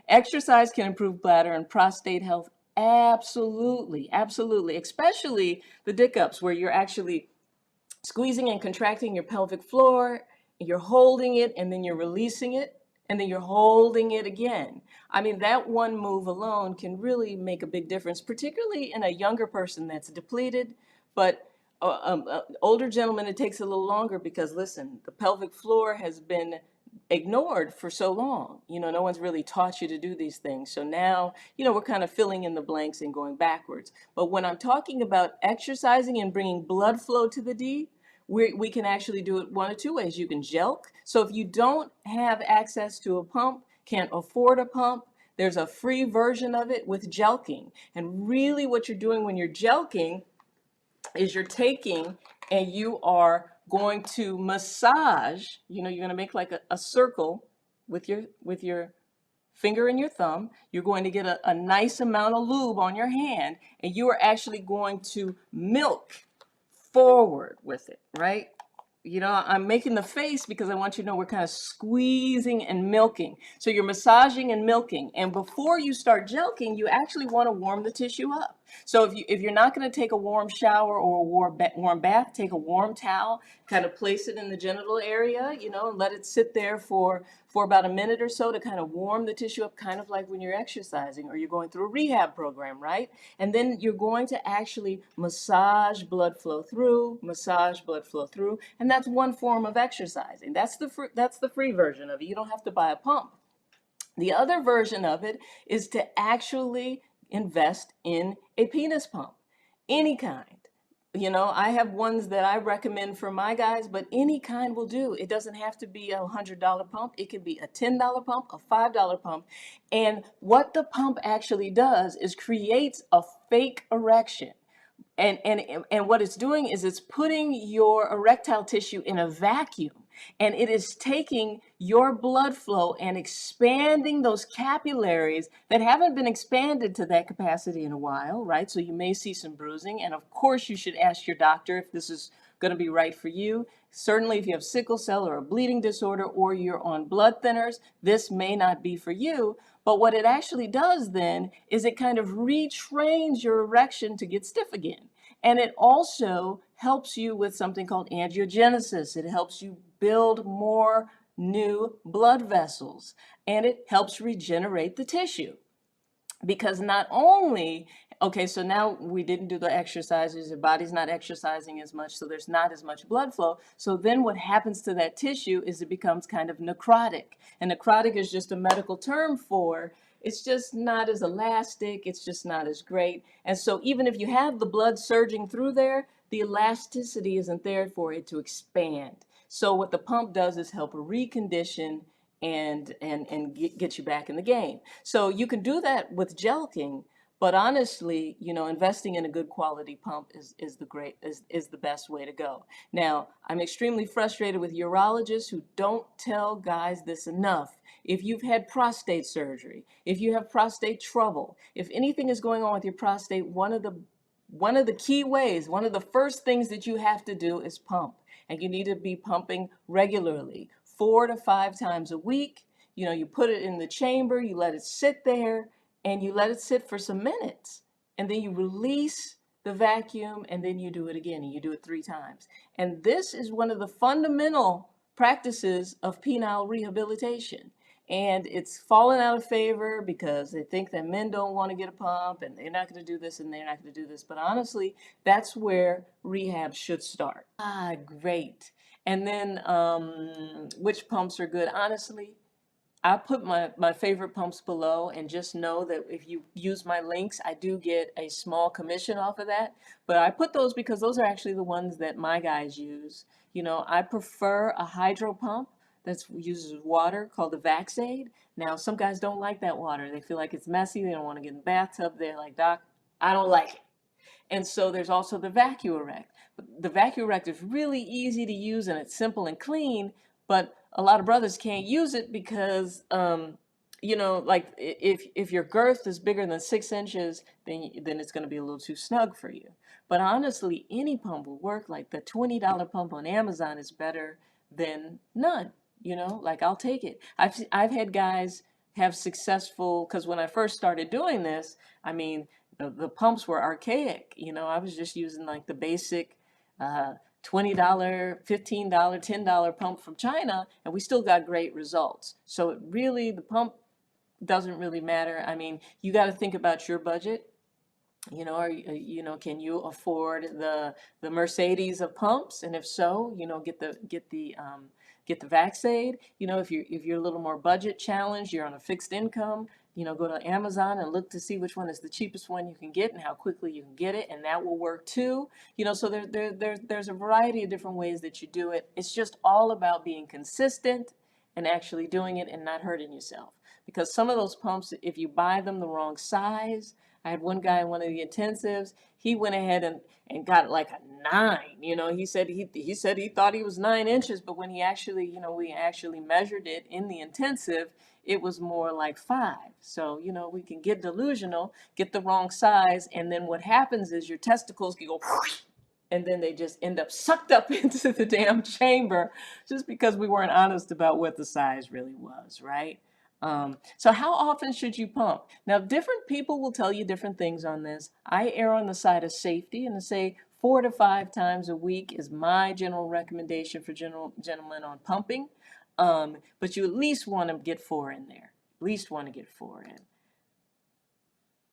Exercise can improve bladder and prostate health. Absolutely, absolutely. Especially the dick ups where you're actually squeezing and contracting your pelvic floor, you're holding it and then you're releasing it and then you're holding it again. I mean, that one move alone can really make a big difference, particularly in a younger person that's depleted, but older gentlemen, it takes a little longer because listen, the pelvic floor has been ignored for so long. You know, no one's really taught you to do these things. So now, you know, we're kind of filling in the blanks and going backwards. But when I'm talking about exercising and bringing blood flow to the D, we can actually do it one of two ways. You can jelq. So if you don't have access to a pump, can't afford a pump, there's a free version of it with jelqing. And really what you're doing when you're jelqing is you're taking and you are going to massage, you know, you're going to make like a circle with your finger and your thumb. You're going to get a nice amount of lube on your hand, and you are actually going to milk forward with it, right? You know, I'm making the face because I want you to know we're kind of squeezing and milking. So you're massaging and milking. And before you start jelqing, you actually want to warm the tissue up. So if you're not going to take a warm shower or a warm bath, take a warm towel, kind of place it in the genital area, you know, and let it sit there for about a minute or so to kind of warm the tissue up, kind of like when you're exercising or you're going through a rehab program, right? And then you're going to actually massage blood flow through, and that's one form of exercising. That's the free version of it. You don't have to buy a pump. The other version of it is to actually invest in a penis pump, any kind. You know, I have ones that I recommend for my guys, but any kind will do. It doesn't have to be $100 pump. It could be a $10 pump, a $5 pump. And what the pump actually does is creates a fake erection. And what it's doing is it's putting your erectile tissue in a vacuum, and it is taking your blood flow and expanding those capillaries that haven't been expanded to that capacity in a while, right? So you may see some bruising, and of course you should ask your doctor if this is going to be right for you. Certainly if you have sickle cell or a bleeding disorder or you're on blood thinners, this may not be for you. But what it actually does then is it kind of retrains your erection to get stiff again. And it also helps you with something called angiogenesis. It helps you build more new blood vessels, and it helps regenerate the tissue. Because not only, okay, so now we didn't do the exercises, your body's not exercising as much, so there's not as much blood flow. So then what happens to that tissue is it becomes kind of necrotic. And necrotic is just a medical term for it's just not as elastic, it's just not as great. And so even if you have the blood surging through there, the elasticity isn't there for it to expand. So what the pump does is help recondition and get you back in the game. So you can do that with jelqing, but honestly, you know, investing in a good quality pump is the best way to go. Now, I'm extremely frustrated with urologists who don't tell guys this enough. If you've had prostate surgery, if you have prostate trouble, if anything is going on with your prostate, one of the key ways, one of the first things that you have to do is pump. And you need to be pumping regularly, 4 to 5 times a week. You know, you put it in the chamber, you let it sit there, and you let it sit for some minutes. And then you release the vacuum, and then you do it again, and you do it 3 times. And this is one of the fundamental practices of penile rehabilitation. And it's fallen out of favor because they think that men don't want to get a pump and they're not going to do this and they're not going to do this. But honestly, that's where rehab should start. Ah, great. And then which pumps are good? Honestly, I put my favorite pumps below, and just know that if you use my links, I do get a small commission off of that. But I put those because those are actually the ones that my guys use. You know, I prefer a hydro pump that uses water called the Vaxaid. Now, some guys don't like that water. They feel like it's messy. They don't want to get in the bathtub. They're like, Doc, I don't like it. And so there's also the VacuErect. The VacuErect is really easy to use and it's simple and clean, but a lot of brothers can't use it because, you know, like if your girth is bigger than 6 inches, then it's going to be a little too snug for you. But honestly, any pump will work. Like the $20 pump on Amazon is better than none. You know, like I'll take it. I've had guys have successful, because when I first started doing this, I mean, the pumps were archaic. You know, I was just using like the basic $20, $15, $10 pump from China, and we still got great results. So it really, the pump doesn't really matter. I mean, you got to think about your budget. You know, can you afford the Mercedes of pumps? And if so, you know, get the Vaxaid. You know, if you're a little more budget challenged, you're on a fixed income, you know, go to Amazon and look to see which one is the cheapest one you can get and how quickly you can get it, and that will work too. You know, so there's a variety of different ways that you do it. It's just all about being consistent and actually doing it and not hurting yourself. Because some of those pumps, if you buy them the wrong size, I had one guy in one of the intensives, he went ahead and got like a 9. You know, he said he thought he was 9 inches, but when he actually, you know, we actually measured it in the intensive, it was more like 5. So, you know, we can get delusional, get the wrong size, and then what happens is your testicles can go and then they just end up sucked up into the damn chamber just because we weren't honest about what the size really was, right? So how often should you pump? Now, different people will tell you different things on this. I err on the side of safety and say 4 to 5 times a week is my general recommendation for gentlemen on pumping. But you at least want to get 4 in there. At least want to get 4 in.